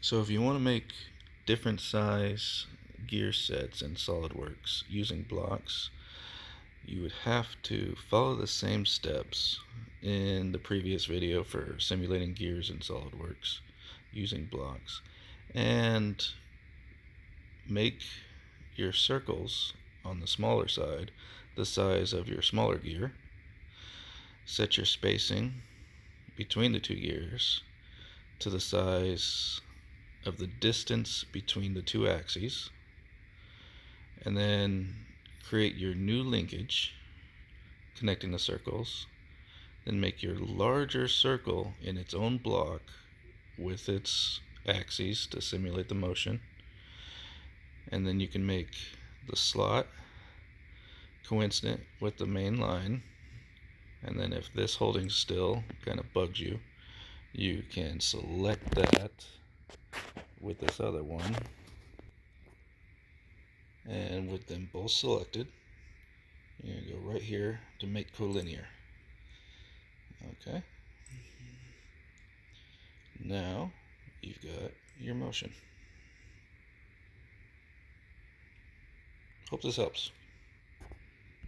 So if you want to make different size gear sets in Solidworks using blocks, you would have to follow the same steps in the previous video for simulating gears in Solidworks using blocks, and make your circles on the smaller side the size of your smaller gear. Set your spacing between the two gears to the size of the distance between the two axes, and then create your new linkage connecting the circles. Then make your larger circle in its own block with its axes to simulate the motion, and then you can make the slot coincident with the main line. And then if this holding still kind of bugs you, you can select that with this other one, and with them both selected, you're going to go right here to make collinear. Okay, now you've got your motion. Hope this helps.